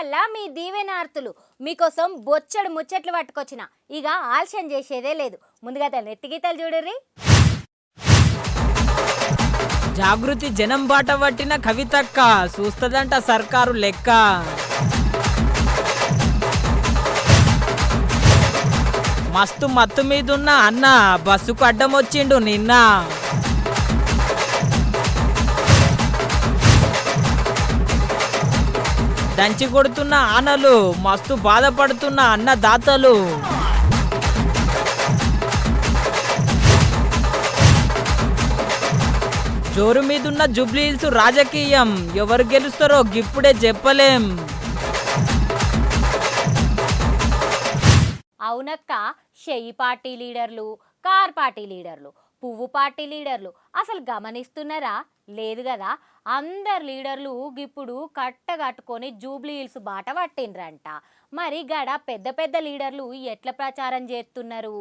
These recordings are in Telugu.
మళ్ళా మీ దీవెనార్తులు మీకోసం బొచ్చడు ముచ్చట్లు పట్టుకొచ్చిన. ఇక ఆలస్యం చేసేదే లేదు. ముందుగా నెత్తి గీతలు చూడుర్రి. జాగృతి జనం బాట పట్టిన కవితక్క చూస్తదంట సర్కారు లెక్క. మస్తు మత్తు మీదున్న అన్న బస్సుకు అడ్డం వచ్చిండు నిన్న. దంచి కొడుతున్న ఆనలు మస్తు బాధపడుతున్న అన్నదాతలు. జోరు మీదున్న జూబ్లీ హిల్స్ రాజకీయం ఎవరు గెలుస్తారో గిప్పుడే చెప్పలేం. అవునక్క, షెయి పార్టీ లీడర్లు, కార్ పార్టీ లీడర్లు, పువ్వు పార్టీ లీడర్లు అసలు గమనిస్తున్నారా? లేదు కదా. అందరు లీడర్లు ఇప్పుడు కట్టగట్టుకొని జూబ్లీ హిల్స్ బాట పట్టిండ్రంట. మరి గడ పెద్ద పెద్ద లీడర్లు ఎట్లా ప్రచారం చేస్తున్నారు,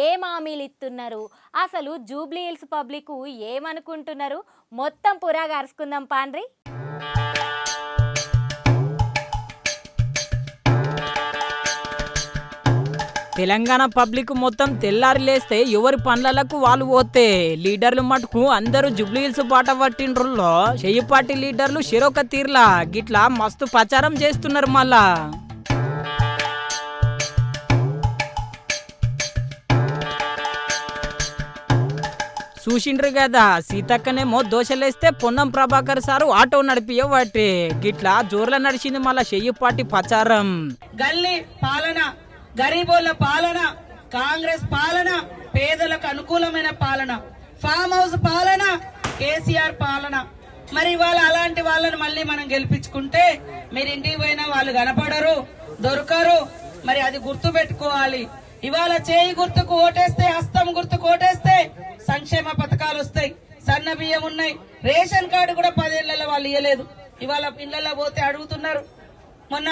ఏం హామీలు ఇస్తున్నారు, అసలు జూబ్లీ హిల్స్ పబ్లిక్ ఏమనుకుంటున్నారు, మొత్తం పురాగా అరుచుకుందాం పాండ్రి. తెలంగాణ పబ్లిక్ మొత్తం తెల్లారి లేస్తే ఎవరి పనులకు వాళ్ళు పోతే లీడర్లు మటుకు అందరూ జూబ్లీ హిల్స్ బాట పట్టిండ్రుల్లో చెయ్యి పార్టీ లీడర్లు షిరోక తీర్లా గిట్లా మస్తు ప్రచారం చేస్తున్నారు. మళ్ళా చూసిండ్రు కదా, సీతక్కనేమో దోశలేస్తే పొన్నం ప్రభాకర్ సారు ఆటో నడిపియబట్టి గిట్లా జోర్ల నడిచింది మళ్ళా చెయ్యి పార్టీ ప్రచారం. గల్లీ పాలన, గరీబోళ్ల పాలన, కాంగ్రెస్ పాలన, పేదలకు అనుకూలమైన పాలన, ఫామ్ హౌస్ పాలన, కేసీఆర్ పాలన. మరి ఇవాళ అలాంటి వాళ్ళని మళ్ళీ మనం గెలిపించుకుంటే మీరు ఇంటికి పోయినా వాళ్ళు కనపడరు, దొరకరు. మరి అది గుర్తు పెట్టుకోవాలి. ఇవాళ చేయి గుర్తుకు ఓటేస్తే, హస్తం గుర్తుకు ఓటేస్తే సంక్షేమ పథకాలు వస్తాయి, సన్న బియ్యం ఉన్నాయి, రేషన్ కార్డు కూడా 10 ఏళ్లలో వాళ్ళు ఇవ్వలేదు. ఇవాళ ఇళ్లలో పోతే అడుగుతున్నారు, మొన్న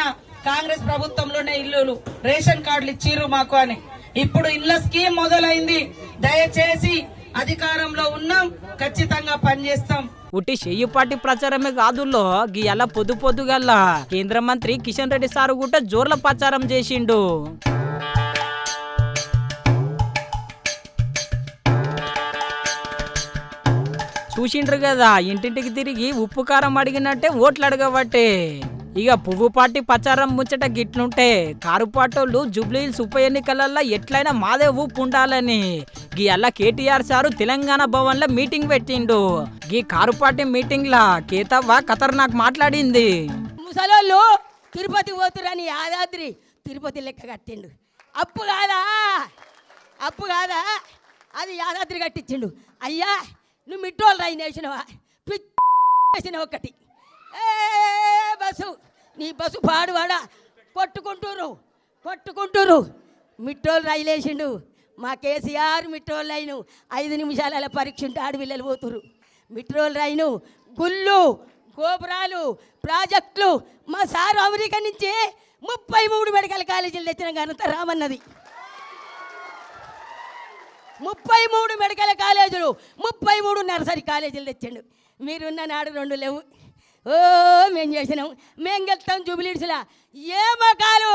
కాంగ్రెస్ ప్రభుత్వంలోనే ఇల్లులు రేషన్ కార్డులు ఇచ్చిర్రు మాకు అని. ఇప్పుడు ఇళ్ల స్కీమ్ మొదలైంది. దయచేసి అధికారంలో ఉన్నాం, ఖచ్చితంగా పనిచేస్తాం. ఉట్టి చెయ్యి పార్టీ ప్రచారమే కాదుల్లో గీయాల పొద్దుగల్ల కేంద్ర మంత్రి కిషన్ రెడ్డి సారు కూడా జోర్ల ప్రచారం చేసిండు. చూసిండ్రు కదా, ఇంటింటికి తిరిగి ఉప్పు కారం అడిగినట్టే ఓట్లు అడగబట్టే. ఇక పువ్వు పార్టీ ప్రచారం ముచ్చట గిట్లుంటే కారు పాటోళ్ళు జూబ్లీ హిల్స్ ఉప ఎన్నికలల్లో ఎట్లయినా మాదే ఊపు ఉండాలని గీ అల్ల కేటీఆర్ సారు తెలంగాణ భవన్ లో మీటింగ్ పెట్టిండు. గీ కారు పార్టీ మీటింగ్ లా కేతవ్వ ఖతర్నాక్ మాట్లాడింది. ముసలోళ్ళు తిరుపతి పోతురని యాదాద్రి తిరుపతి లెక్క కట్టిండు. అప్పు కాదా అది యాదాద్రి కట్టించిండు. అయ్యా నువ్వు మిట్టోళ్ళు రైనేసినవా, పిచ్చినవ ఒకటి బస్సు, నీ బస్సు పాడువాడా కొట్టుకుంటూరు. మిట్టోళ్ళు రైలేసిండు. మా కేసీఆర్ మిట్టోళ్ళు రైను 5 నిమిషాల పరీక్ష ఉంటే ఆడపిల్లలు పోతురు. మిట్రోల్ రైను, గుళ్ళు, గోపురాలు, ప్రాజెక్టులు. మా సారు అమెరికా నుంచి 33 మెడికల్ కాలేజీలు తెచ్చిన ఘనత రామన్నది. 33 మెడికల్ కాలేజీలు, 33 నర్సరీ కాలేజీలు తెచ్చిండు. మీరున్న నాడు 2 లేవు. మేము చేసినాం, మేము గెలుస్తాం జూబ్లీ హిల్స్లా. ఏ మొఖాలు,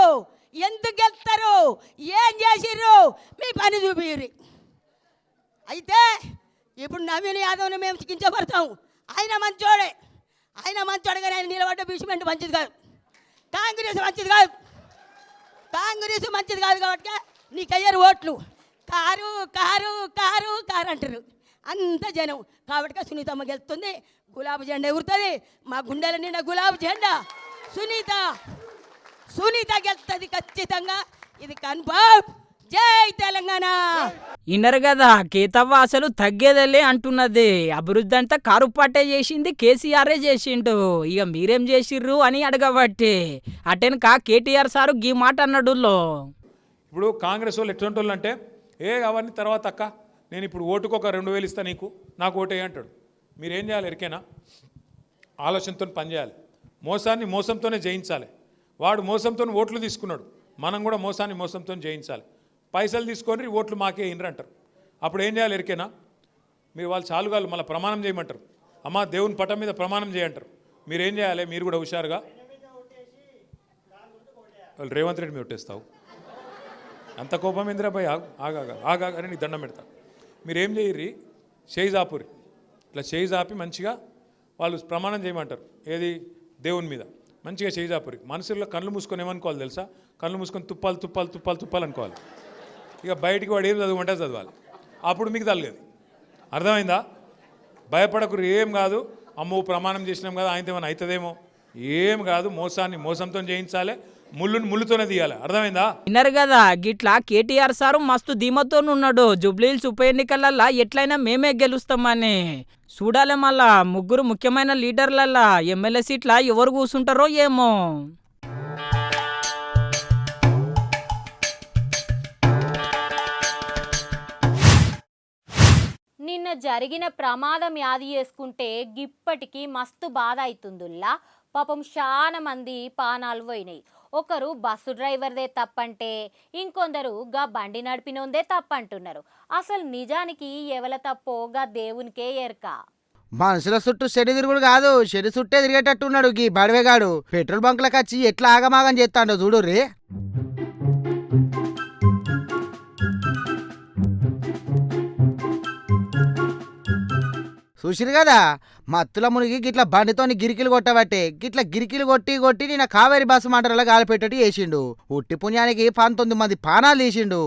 ఎందుకు గెలుస్తారు, ఏం చేసిర్రు, మీ పని చూపిర్రు. అయితే ఇప్పుడు నవీన్ యాదవ్ని మేము కించపడతాం. ఆయన మంచోడే కానీ ఆయన నిలబడ్డ బీచ్మెంట్ మంచిది కాదు, కాంగ్రెస్ మంచిది కాదు కాబట్టి నీకు అయ్యారు ఓట్లు. కారు అంటారు అంత జనం. కాబట్టి సునీతమ్మ గెలుస్తుంది, గులాబీ జెండా ఎగురుతుంది. మా గుండెల నిండా గులాబీ జెండా. సునీత గెలుస్తుంది ఖచ్చితంగా, ఇది కన్ఫర్మ్. జై తెలంగాణ. ఇన్నరు కదా, కేతవ్వ అసలు తగ్గేదలే అంటున్నది. అభివృద్ధి అంతా కారు పాటే చేసింది, కేసీఆరే చేసిండు. ఇక మీరేం చేసిర్రు అని అడగబట్టి అటెనక కేటీఆర్ సారు గీ మాట అన్నాడుల్లో. ఇప్పుడు కాంగ్రెస్ వాళ్ళు ఎటువంటి వాళ్ళు అంటే, అవన్నీ తర్వాత అక్క, నేను ఇప్పుడు ఓటుకు ఒక 2000 ఇస్తా, నీకు నాకు ఓటే అంటాడు. మీరేం చేయాలి ఎరికేనా? ఆలోచనతో పనిచేయాలి. మోసాన్ని మోసంతోనే జయించాలి. వాడు మోసంతో ఓట్లు తీసుకున్నాడు, మనం కూడా మోసంతో జయించాలి. పైసలు తీసుకొని ఓట్లు మాకే ఇన్రంటారు. అప్పుడు ఏం చేయాలి ఎరికేనా? మీరు వాళ్ళు చాలుగాలు మళ్ళీ ప్రమాణం చేయమంటారు. అమ్మ దేవుని పటం మీద ప్రమాణం చేయంటారు. మీరేం చేయాలి? మీరు కూడా హుషారుగా వాళ్ళు రేవంత్ రెడ్డి మీద ఒట్టేస్తావు. అంత కోపం ఇందిరాబాయ్ ఆగా అని నీకు దండం పెడతా. మీరేం చేయర్రి, చేయి జాపురి, ఇట్లా చేయి జాపి మంచిగా వాళ్ళు ప్రమాణం చేయమంటారు. ఏది దేవుని మీద మంచిగా చేయి జాపురి. మనసులో కళ్ళు మూసుకొని ఏమనుకోవాలి తెలుసా? కళ్ళు మూసుకొని తుప్పాలు తుప్పాలు తుప్పాలు తుప్పాలు అనుకోవాలి. ఇక బయటికి వాడు ఏం చదువుకుంటే చదవాలి. అప్పుడు మీకు తగ్గలేదు. అర్థమైందా? భయపడకురు, ఏం కాదు. అమ్మో ప్రమాణం చేసినాం కదా ఆయనతో ఏమైనా అవుతుందేమో, ఏం కాదు. మోసాన్ని మోసంతో చేయించాలి, ముళ్ళుని ముళ్ళుతోనే తీయాలి. అర్థమైందా? విన్నారు కదా, గిట్లా కేటీఆర్ సారు మస్తు ధీమతో ఉన్నాడు. జూబ్లీహిల్స్ ఉప ఎన్నికలల్లా ఎట్లయినా మేమే గెలుస్తామని. చూడాలి మళ్ళా ముగ్గురు ముఖ్యమైన లీడర్లల్లా ఎమ్మెల్యే సీట్లా ఎవరు కూర్చుంటారో ఏమో. నిన్న జరిగిన ప్రమాదం యాది చేసుకుంటే గిప్పటికి మస్తు బాధ అవుతుందిల్లా. పాపం చాలా మంది పానాలు పోయినాయి. ఒకరు బస్సు డ్రైవర్దే తప్పంటే ఇంకొందరు గా బండి నడిపినోందే తప్పంటున్నారు. అసలు నిజానికి ఎవల తప్పో గా దేవునికే ఎరక. మనుషుల చుట్టూ చెడు తిరుగుడు కాదు, చెడు చుట్టే తిరిగేటట్టున్నాడు గీ బడివేగాడు. పెట్రోల్ బంక్లకు వచ్చి ఎట్లా ఆగమాగం చేస్తాడో చూడు రే. చూసిరు కదా, మత్తుల మునిగి గిట్ల బండితోని గిరికిలు కొట్టబట్టే గిట్ల గిరికిలు కొట్టి కొట్టి నేను కావేరి బస్సు మంటలలో గాలిపెట్టటి వేసిండు. ఉట్టి పుణ్యానికి 19 మంది పానాలు తీసిండు.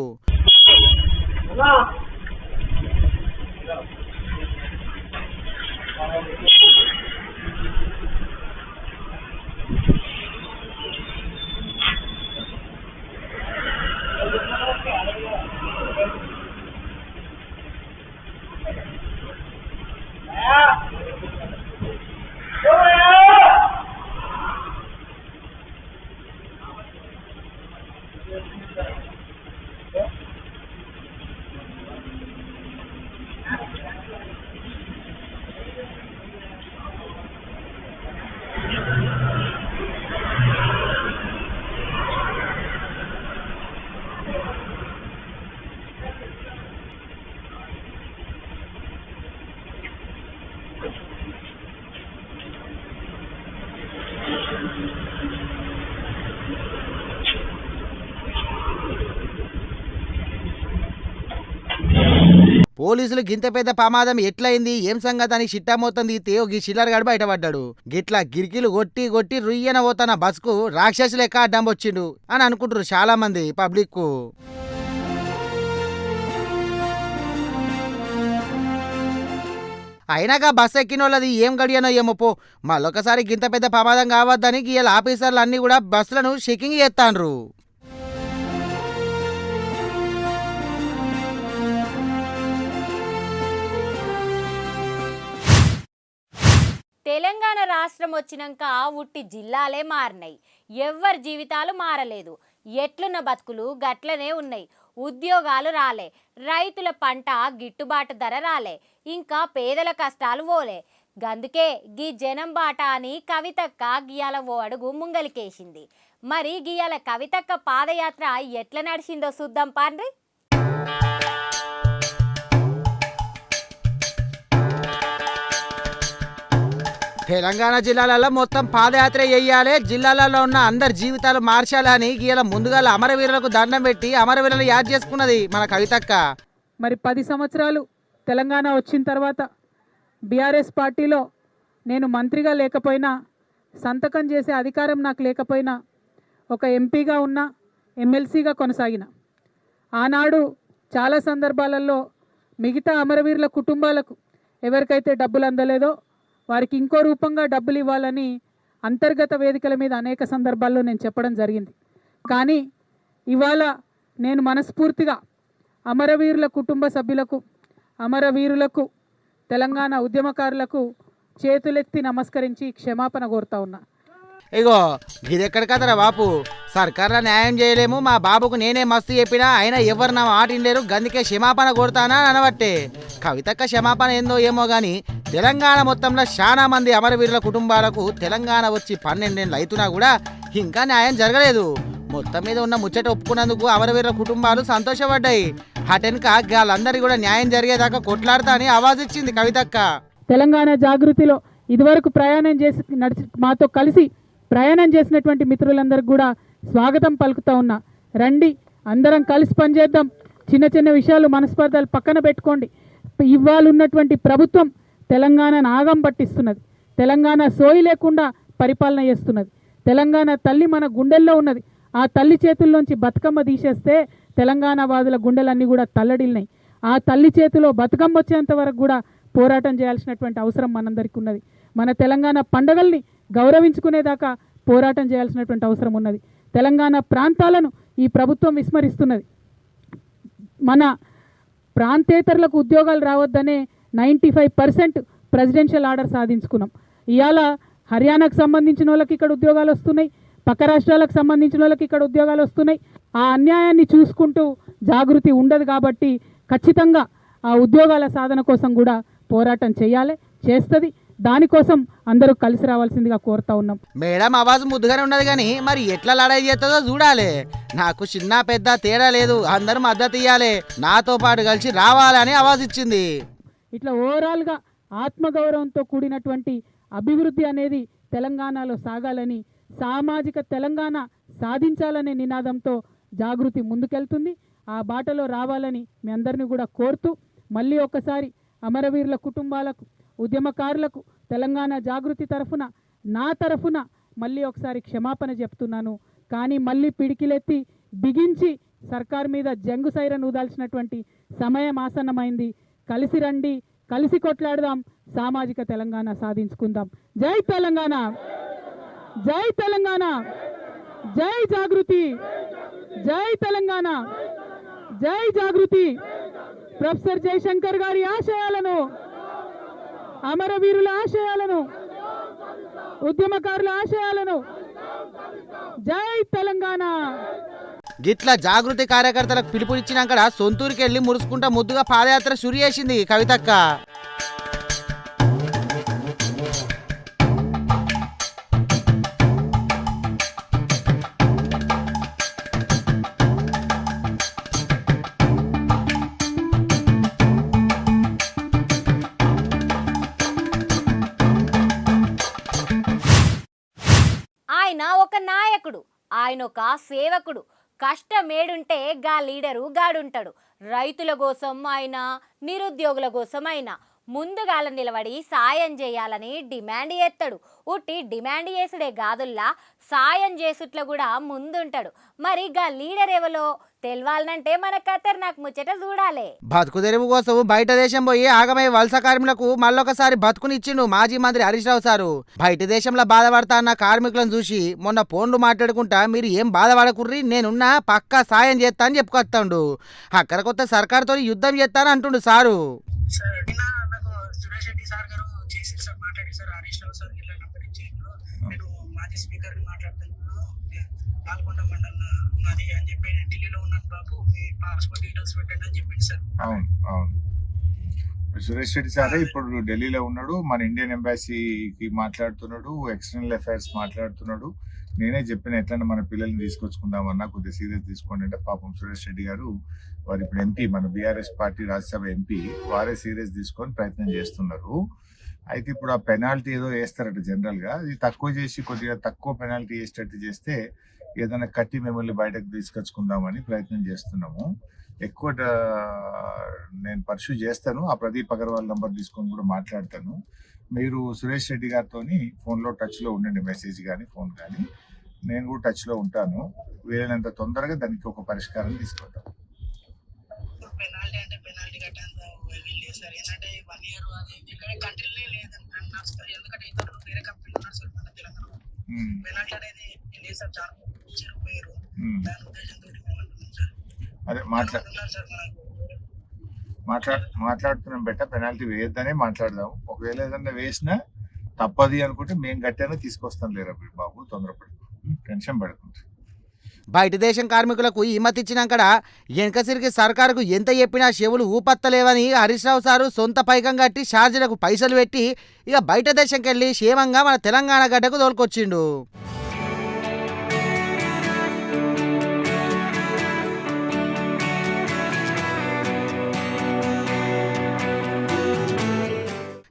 పోలీసులు గింత పెద్ద ప్రమాదం ఎట్లయింది ఏం సంగతి అని చిట్టా మొత్తం తీస్తే ఒక చిల్లర గడు బయటపడ్డాడు. గిట్లా గిరికిలు కొట్టి కొట్టి రుయ్యన పోతున్న బస్కు రాక్షసు లెక్క అడ్డం వచ్చిండు అని అనుకుంటారు చాలా మంది పబ్లిక్. అయినాక బస్ ఎక్కిన వాళ్ళది ఏం గడియనో ఏమో పో. మళ్ళొకసారి గింత పెద్ద ప్రమాదం కావద్దని గీయాల ఆఫీసర్లు అన్ని కూడా బస్సులను చెకింగ్ చేస్తాండ్రు. తెలంగాణ రాష్ట్రం వచ్చినాక ఉట్టి జిల్లాలే మారినాయి, ఎవ్వరి జీవితాలు మారలేదు. ఎట్లున్న బతుకులు గట్లనే ఉన్నాయి. ఉద్యోగాలు రాలే, రైతుల పంట గిట్టుబాటు ధర రాలే, ఇంకా పేదల కష్టాలు పోలే. గందుకే గీ జనం బాట అని కవితక్క గియాల ఓ అడుగు ముంగలికేసింది. మరి గియాల కవితక్క పాదయాత్ర ఎట్లా నడిచిందో చూద్దాం పాండ్రి. తెలంగాణ జిల్లాలలో మొత్తం పాదయాత్ర చేయాలి, జిల్లాలలో ఉన్న అందరి జీవితాలు మార్చాలని గీయాల ముందుగా అమరవీరులకు దండం పెట్టి అమరవీరులను యాద్ చేసుకున్నది మన కవితక్క. మరి 10 సంవత్సరాలు తెలంగాణ వచ్చిన తర్వాత బీఆర్ఎస్ పార్టీలో నేను మంత్రిగా లేకపోయినా, సంతకం చేసే అధికారం నాకు లేకపోయినా, ఒక ఎంపీగా ఉన్న ఎమ్మెల్సీగా కొనసాగిన. ఆనాడు చాలా సందర్భాలలో మిగతా అమరవీరుల కుటుంబాలకు ఎవరికైతే డబ్బులు అందలేదో వారికి ఇంకో రూపంగా డబ్బులు ఇవ్వాలని అంతర్గత వేదికల మీద అనేక సందర్భాల్లో నేను చెప్పడం జరిగింది. కానీ ఇవాళ నేను మనస్ఫూర్తిగా అమరవీరుల కుటుంబ సభ్యులకు, అమరవీరులకు, తెలంగాణ ఉద్యమకారులకు చేతులెత్తి నమస్కరించి క్షమాపణ కోరుతా ఉన్నా. ఇగో ఇదెక్కడ కదరా బాపు, సర్కార్లో న్యాయం చేయలేము, మా బాబుకు నేనే మస్తు చెప్పినా అయినా ఎవరు నా మాట వినలేరు, గందుకే క్షమాపణ కోరుతానా అనబట్టే. కవితక్క క్షమాపణ ఏందో ఏమో కానీ తెలంగాణ మొత్తంలో చాలా మంది అమరవీరుల కుటుంబాలకు తెలంగాణ వచ్చి 12 ఏళ్ళు అవుతున్నా కూడా ఇంకా న్యాయం జరగలేదు. మొత్తం మీద ఉన్న ముచ్చట ఒప్పుకున్నందుకు అమరవీరుల కుటుంబాలు సంతోషపడ్డాయి. అటెన్క వాళ్ళందరికీ కూడా న్యాయం జరిగేదాకా కొట్లాడతా అని ఆవాజ్ ఇచ్చింది కవితక్క. తెలంగాణ జాగృతిలో ఇదివరకు ప్రయాణం చేసి మాతో కలిసి ప్రయాణం చేసినటువంటి మిత్రులందరికీ కూడా స్వాగతం పలుకుతా ఉన్నా. రండి, అందరం కలిసి పనిచేద్దాం. చిన్న చిన్న విషయాలు మనస్పర్ధలు పక్కన పెట్టుకోండి. ఇవాళ ఉన్నటువంటి ప్రభుత్వం తెలంగాణను ఆగం పట్టిస్తున్నది. తెలంగాణ సోయి లేకుండా పరిపాలన చేస్తున్నది. తెలంగాణ తల్లి మన గుండెల్లో ఉన్నది. ఆ తల్లి చేతుల్లోంచి బతుకమ్మ తీసేస్తే తెలంగాణ వాదుల గుండెలన్నీ కూడా తల్లడిల్లినాయి. ఆ తల్లి చేతిలో బతుకమ్మ వచ్చేంత వరకు కూడా పోరాటం చేయాల్సినటువంటి అవసరం మనందరికీ ఉన్నది. మన తెలంగాణ పండుగల్ని గౌరవించుకునేదాకా పోరాటం చేయాల్సినటువంటి అవసరం ఉన్నది. తెలంగాణ ప్రాంతాలను ఈ ప్రభుత్వం విస్మరిస్తున్నది. మన ప్రాంతేతరులకు ఉద్యోగాలు రావద్దనే 95% ప్రెసిడెన్షియల్ ఆర్డర్ సాధించుకున్నాం. ఇవాళ హర్యానాకు సంబంధించిన వాళ్ళకి ఇక్కడ ఉద్యోగాలు వస్తున్నాయి, పక్క రాష్ట్రాలకు సంబంధించిన వాళ్ళకి ఇక్కడ ఉద్యోగాలు వస్తున్నాయి. ఆ అన్యాయాన్ని చూసుకుంటూ జాగృతి ఉండదు. కాబట్టి ఖచ్చితంగా ఆ ఉద్యోగాల సాధన కోసం కూడా పోరాటం చేయాలి, చేస్తుంది. దానికోసం అందరూ కలిసి రావాల్సిందిగా కోరుతా ఉన్నాం. మేడం ఆవాజ్ ముద్దుగానే ఉన్నది కానీ మరి ఎట్లా లడాయి చేస్తుందో చూడాలి. నాకు చిన్న పెద్ద తేడా లేదు, అందరూ మద్దతు ఇవ్వాలి, నాతో పాటు కలిసి రావాలని ఆవాజ్ ఇచ్చింది. ఇట్లా ఓవరాల్గా ఆత్మగౌరవంతో కూడినటువంటి అభివృద్ధి అనేది తెలంగాణలో సాగాలని, సామాజిక తెలంగాణ సాధించాలనే నినాదంతో జాగృతి ముందుకెళ్తుంది. ఆ బాటలో రావాలని మీ అందరినీ కూడా కోరుతూ మళ్ళీ ఒక్కసారి అమరవీరుల కుటుంబాలకు, ఉద్యమకారులకు తెలంగాణ జాగృతి తరఫున, నా తరఫున మళ్ళీ ఒకసారి క్షమాపణ చెప్తున్నాను. కానీ మళ్ళీ పిడికిలెత్తి బిగించి సర్కార్ మీద జంగు సైరన్ ఊదాల్సినటువంటి సమయం ఆసన్నమైంది. కలిసి రండి, కలిసి కొట్లాడదాం, సామాజిక తెలంగాణ సాధించుకుందాం. జై తెలంగాణ, జై తెలంగాణ, జై జాగృతి, జై తెలంగాణ, జై జాగృతి. ప్రొఫెసర్ జయశంకర్ గారి ఆశయాలను, అమరవీరుల ఆశయాలను, ఉద్యమకారుల ఆశయాలను, జై తెలంగాణ. గిట్ల జాగృతి కార్యకర్తలకు పిలుపునిచ్చినాక సొంతూరికి వెళ్ళి మురుసుకుంటా ముద్దుగా పాదయాత్ర షురు చేసింది కవితక్క. ఆయన ఒక నాయకుడు, ఆయన ఒక సేవకుడు. కష్టమేడుంటే గా లీడరు గాడుంటాడు. రైతుల కోసం ఆయన, నిరుద్యోగుల కోసం ఆయన ముందుగాల నిలబడి సాయం చేయాలని డిమాండ్ చేస్తాడు. ఉట్టి డిమాండ్ చేసుడే కాదుల్లా, సాయం చేసుట్లో కూడా ముందుంటాడు. మరి గా లీడర్ ఎవలో తెలవాలంటే మన ఖతర్నాక్ ముచ్చట చూడాలి. బతుకు తెరువు కోసం బయట దేశం పోయి ఆగమై వలస కార్మికులకు మళ్ళొకసారి బతుకునిచ్చిండు మాజీ మంత్రి హరీష్ రావు సారు. బయట దేశంలో బాధపడతా అన్న కార్మికులను చూసి మొన్న ఫోన్లు మాట్లాడుకుంటా మీరు ఏం బాధపడకుర్రి, నేనున్నా పక్కా సాయం చేస్తా అని చెప్పుకొస్తాడు. అక్కడ కొత్త సర్కారుతో యుద్ధం చేస్తాను అంటుండు సారు. సురేష్ రెడ్డి సార్ గారు చేసి సార్ మాట్లాడి సార్ హరీష్ రావు సార్ ఇలా నంబర్ ఇచ్చేయండు, నేను మాజీ స్పీకర్ మాట్లాడుతున్నాను, పాల్గొండ మండలం నాది అని చెప్పి, ఢిల్లీలో ఉన్నాను బాబు, మీ పాస్పోర్ట్ డీటెయిల్స్ పెట్టండి అని చెప్పింది సార్. అవును అవును, సురేష్ రెడ్డి సారే ఇప్పుడు ఢిల్లీలో ఉన్నాడు, మన ఇండియన్ ఎంబాసీకి మాట్లాడుతున్నాడు, ఎక్స్టర్నల్ అఫైర్స్ మాట్లాడుతున్నాడు. నేనే చెప్పిన ఎట్లన్నా మన పిల్లల్ని తీసుకొచ్చుకుందామన్నా కొద్దిగా సీరియస్ తీసుకోండి అంటే పాపం సురేష్ రెడ్డి గారు వారు ఇప్పుడు ఎంపీ, మన బీఆర్ఎస్ పార్టీ రాజ్యసభ ఎంపీ, వారే సీరియస్ తీసుకొని ప్రయత్నం చేస్తున్నారు. అయితే ఇప్పుడు ఆ పెనాల్టీ ఏదో వేస్తారట జనరల్గా, అది తక్కువ చేసి కొద్దిగా తక్కువ పెనాల్టీ వేసేటట్టు చేస్తే ఏదైనా కట్టి మిమ్మల్ని బయటకు తీసుకొచ్చుకుందామని ప్రయత్నం చేస్తున్నాము. ఎక్కువ నేను పర్సూ చేస్తాను, ఆ ప్రదీప్ అగర్వాల్ నంబర్ తీసుకొని కూడా మాట్లాడతాను. మీరు సురేష్ రెడ్డి గారితో ఫోన్లో టచ్లో ఉండండి, మెసేజ్ కానీ ఫోన్ కానీ, నేను కూడా టచ్లో ఉంటాను. వీలైనంత తొందరగా దానికి ఒక పరిష్కారం తీసుకుంటాం. పెనాల్టీ అంటే పెనాల్టీ కట్టేంత లేదు సార్, ఏంటంటే 1 year అది ఇక్కడ కంట్రీలో లేదంటున్నారు సార్, ఎందుకంటే ఇతరులు వేరే కంపెనీలు ఉన్నారు సార్ మన తెలంగాణలో. పెనాల్టీ అనేది లేదు సార్, చాలా చెరిపోయారు, దాని ఉద్దేశంతో మేము అంటున్నాం సార్. అదే మాట్లాడుతున్నాం బెట్ట, పెనాల్టీ వేయొద్దనే మాట్లాడదాం. ఒకవేళ ఏదన్నా వేసినా తప్పది అనుకుంటే మేము గట్టినా తీసుకొస్తాం లేరా బాబు, తొందరపడి టెన్షన్ పడుతుంది. బయట దేశం కార్మికులకు ఈ మతి ఇచ్చినాక వెనకసిరికి సర్కారుకు ఎంత చెప్పినా చెవులు ఊపత్తలేవని హరీష్ రావు సారు సొంత పైకం కట్టి ఛార్జీలకు పైసలు పెట్టి ఇక బయట దేశంకి వెళ్ళి క్షేమంగా మన తెలంగాణ గడ్డకు తోలుకొచ్చిండు.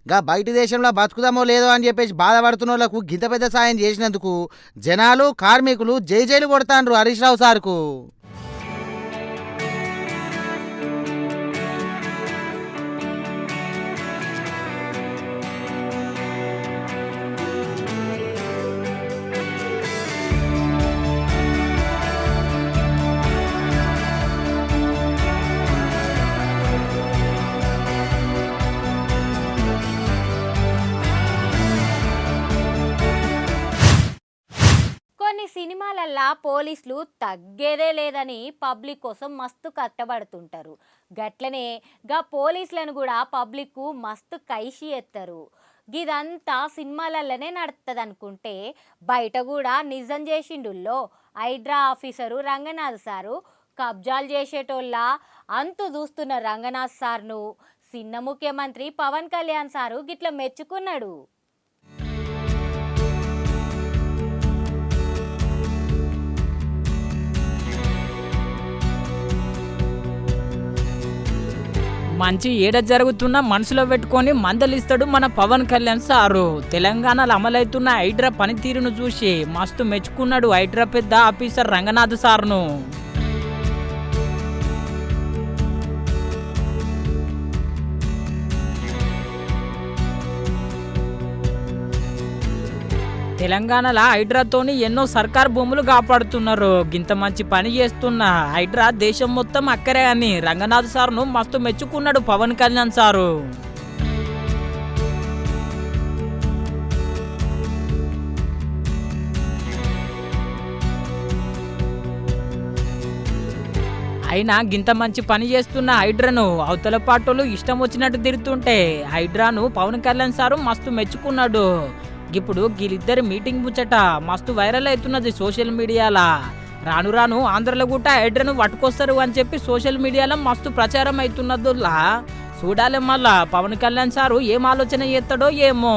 గా బయట దేశంలో బతుకుదామో లేదో అని చెప్పేసి బాధపడుతున్న వాళ్ళకు గింత పెద్ద సాయం చేసినందుకు జనాలు కార్మికులు జైలు కొడతాండ్రు హరీష్ రావు సార్కు. కొన్ని సినిమాలల్లా పోలీసులు తగ్గేదే లేదని పబ్లిక్ కోసం మస్తు కష్టపడుతుంటారు. గట్లనే గా పోలీసులను కూడా పబ్లిక్ మస్తు కైషి ఎత్తారు. గిదంతా సినిమాలల్లనే నడుస్తుంది అనుకుంటే బయట కూడా నిజం చేసిండుల్లో హైడ్రా ఆఫీసరు రంగనాథ్ సారు కబ్జాలు చేసేటోళ్ళ అంతు చూస్తున్న రంగనాథ్ సార్ను చిన్న ముఖ్యమంత్రి పవన్ కళ్యాణ్ సారు గిట్ల మెచ్చుకున్నాడు. మంచి ఏడ జరుగుతున్న మనసులో పెట్టుకొని మందలిస్తాడు మన పవన్ కళ్యాణ్ సారు. తెలంగాణలో అమలవుతున్న హైడ్రా పనితీరును చూసి మస్తు మెచ్చుకున్నాడు హైడ్రా పెద్ద ఆఫీసర్ రంగనాథ్ సార్ను. తెలంగాణలో హైడ్రాతోని ఎన్నో సర్కార్ భూములు కాపాడుతున్నారు. గింత మంచి పని చేస్తున్న హైడ్రా దేశం మొత్తం అక్కరే అని రంగనాథ్ సార్ను మస్తు మెచ్చుకున్నాడు పవన్ కళ్యాణ్ సారు. అయినా గింత మంచి పని చేస్తున్న హైడ్రాను అవతల పాటోలు ఇష్టం వచ్చినట్టు తిరుగుతుంటే హైడ్రాను పవన్ కళ్యాణ్ సారు మస్తు మెచ్చుకున్నాడు. ఇప్పుడు వీళ్ళిద్దరి మీటింగ్ ముచ్చట మస్తు వైరల్ అవుతున్నది సోషల్ మీడియాలో. రాను రాను ఆంధ్రలో కూడా హైడ్రాను పట్టుకొస్తారు అని చెప్పి సోషల్ మీడియాలో మస్తు ప్రచారం అవుతున్నదిలా. చూడాలి మళ్ళా పవన్ కళ్యాణ్ సారు ఏం ఆలోచన చేస్తాడో ఏమో.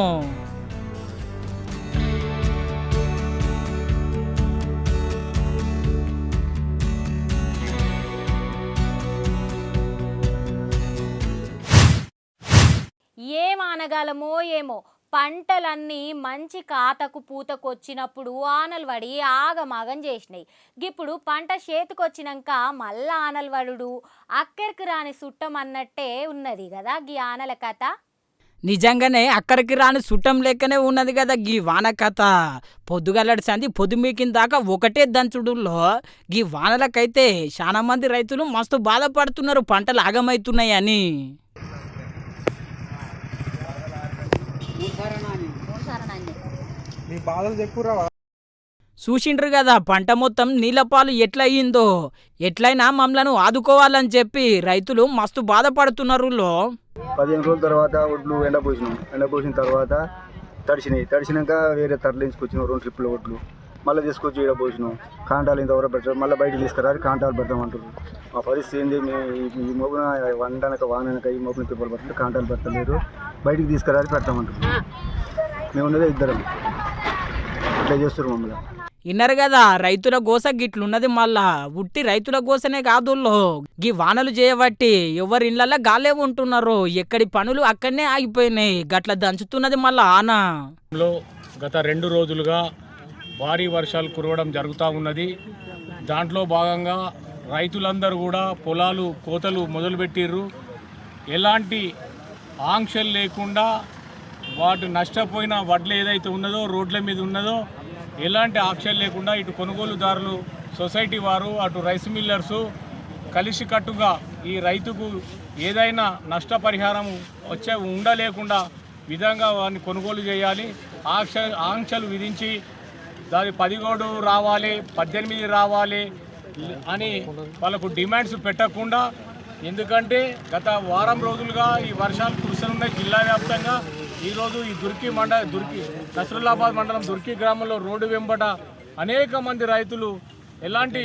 ఏం ఆనగాలమో ఏమో పంటలన్నీ మంచి కాతకు పూతకొచ్చినప్పుడు ఆనలు పడి ఆగమాగం చేసినాయి. ఇప్పుడు పంట చేతికొచ్చినాక మళ్ళా ఆనలు పడుడు అక్కడికి రాని సుట్టం అన్నట్టే ఉన్నది కదా గీ ఆనల కథ. నిజంగానే అక్కడికి రాని చుట్టం లెక్కనే ఉన్నది కదా గీ వాన కథ. పొద్దుగల్లడి సంది పొద్దుమీకిన దాకా ఒకటే దంచుడులో గీ వానలకైతే చాలా మంది రైతులు మస్తు బాధపడుతున్నారు పంటలు ఆగమవుతున్నాయని. చూసిండ్రు కదా పంట మొత్తం నీళ్ళపాలు ఎట్లయిందో. ఎట్లయినా మమ్మలను ఆదుకోవాలని చెప్పి రైతులు మస్తు బాధపడుతున్నారు. 15 రోజుల తర్వాత ఒడ్లు ఎండపోసిన తర్వాత తడిసినాక వేరే తరలించుకొచ్చినాం 2 ట్రిప్పుల ఒడ్లు మళ్ళీ తీసుకొచ్చి ఈడ పోసినాం. కాంటాలు ఇంతవరకు పెట్టారు, మళ్ళీ బయటకు తీసుకురాలి కాంటాలు పెడతామంటారు. మా పరిస్థితి ఏంది, ఈ మొగ్గున వండనక వాననక ఈ మొగ్గున పిప్పలు పడుతుంటే కాంటాలు పెట్టలేరు, బయటికి తీసుకురాలి పెడతామంటారు. మేము ఉన్నదే ఇద్దరం, ఇట్లా చేస్తారు మమ్మల్ని. విన్నారు కదా రైతుల గోస గిట్లున్నది. మళ్ళా ఉట్టి రైతుల గోసనే కాదుల్లో గీ వానలు చేయబట్టి ఎవరి ఇళ్లలో గాలే ఉంటున్నారు, ఎక్కడి పనులు అక్కడనే ఆగిపోయినాయి. గట్ల దంచుతున్నది మళ్ళా ఆన. గత 2 రోజులుగా భారీ వర్షాలు కురవడం జరుగుతూ ఉన్నది. దాంట్లో భాగంగా రైతులందరూ కూడా పొలాలు కోతలు మొదలుపెట్టిర్రు. ఎలాంటి ఆంక్షలు లేకుండా వాటి నష్టపోయిన వడ్లు ఏదైతే ఉన్నదో రోడ్ల మీద ఉన్నదో ఎలాంటి ఆంక్షలు లేకుండా ఇటు కొనుగోలుదారులు సొసైటీ వారు అటు రైస్ మిల్లర్సు కలిసికట్టుగా ఈ రైతుకు ఏదైనా నష్టపరిహారం ఉండలేకుండా విధంగా వారిని కొనుగోలు చేయాలి. ఆంక్షలు విధించి దాని 17 రావాలి 18 రావాలి అని వాళ్ళకు డిమాండ్స్ పెట్టకుండా, ఎందుకంటే గత వారం రోజులుగా ఈ వర్షాలు కురుస్తున్నాయి జిల్లా వ్యాప్తంగా. ఈరోజు ఈ నస్రుల్లాబాద్ మండలం దుర్కి గ్రామంలో రోడ్డు వెంబట అనేక మంది రైతులు ఎలాంటి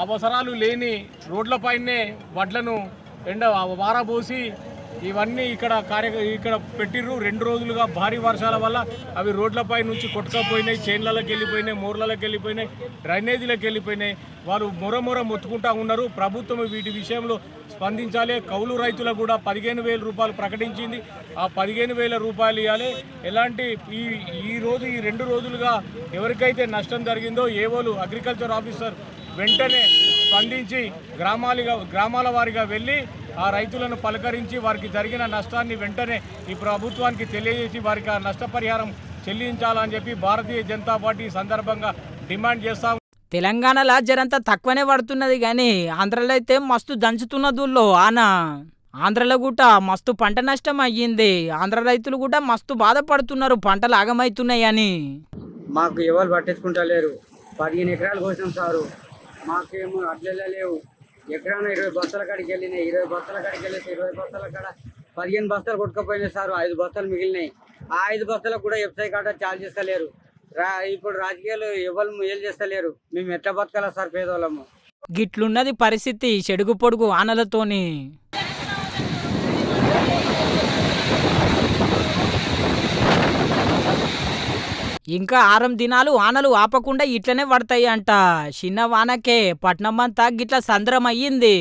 అవసరాలు లేని రోడ్లపైనే వడ్లను వారబోసి ఇవన్నీ ఇక్కడ పెట్టిర్రు. 2 రోజులుగా భారీ వర్షాల వల్ల అవి రోడ్లపై నుంచి కొట్టుకపోయినాయి, చేన్లలోకి వెళ్ళిపోయినాయి, మూర్లలోకి వెళ్ళిపోయినాయి, డ్రైనేజీలకు వెళ్ళిపోయినాయి. వారు మొర మొత్తుకుంటా ఉన్నారు. ప్రభుత్వం వీటి విషయంలో స్పందించాలి. కౌలు రైతులకు కూడా 15,000 రూపాయలు ప్రకటించింది. ఆ 15,000 రూపాయలు ఇవ్వాలి. ఎలాంటి ఈ 2 రోజులుగా ఎవరికైతే నష్టం జరిగిందో ఏవోలు అగ్రికల్చర్ ఆఫీసర్ వెంటనే స్పందించి గ్రామాల వారిగా వెళ్ళి ఆ రైతులను పలకరించి వారికి జరిగిన నష్టాన్ని వెంటనే ఈ ప్రభుత్వానికి తెలియజేసి వారికి ఆ నష్టపరిహారం చెల్లించాలని చెప్పి భారతీయ జనతా పార్టీ సందర్భంగా డిమాండ్ చేస్తాం. తెలంగాణలో జరంతా తక్కువనే పడుతున్నది కానీ ఆంధ్రలో అయితే మస్తు దంచుతున్నదుల్లో ఆంధ్రలో కూడా మస్తు పంట నష్టం అయ్యింది. ఆంధ్ర రైతులు కూడా మస్తు బాధపడుతున్నారు పంటలు ఆగమవుతున్నాయని. మాకు ఎవరు పట్టించుకుంటలేరు. 15 ఎకరాలు కోసినాం సారు. మాకేమో అడ్లెళ్ళ లేవు. ఎకరాన 20 బస్తాల కాడికి వెళ్ళినాయి. 20 బస్తాల కాడికి వెళ్ళేసి 20 బస్తాల కాడ 15 బస్తాలు కొట్టుకపోయినాయి సారు. 5 బస్తాలు మిగిలినాయి. ఆ 5 బస్తాలకు కూడా ఎఫ్ఐ కాట చార్జ్ చేస్తలేరు. ఇప్పుడు రాజకీయాలు ఎవరు మేలు చేస్తలేరు. మేము ఎట్లా బతకాలా సార్ పేదోళ్ళము? గిట్లున్నది పరిస్థితి చెడుగు పొడుగు ఆనలతోని. ఇంకా 6 దినాలు ఆనలు ఆపకుండా ఇట్లనే పడతాయి అంట. చిన్న వానకే పట్నం అంతా గిట్ల సంద్రం అయ్యింది.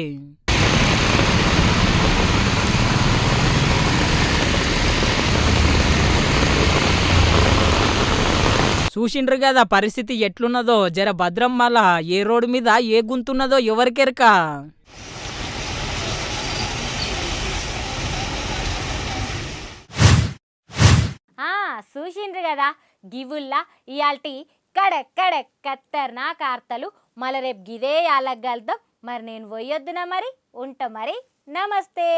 చూసిండ్రు కదా పరిస్థితి ఎట్లున్నదో. జర భద్రం మళ్ళా ఏ రోడ్డు మీద ఏ గుంతున్నదో ఎవరికెరక. చూసిండ్రు కదా గివుల్లా ఇయాల్టి కడక్ కత్తర్నా కార్తలు. మళ్ళీ రేపు గిదే యాలగలుద్దాం. మరి నేను పోయొద్దునా, మరి ఉంటా మరి. నమస్తే.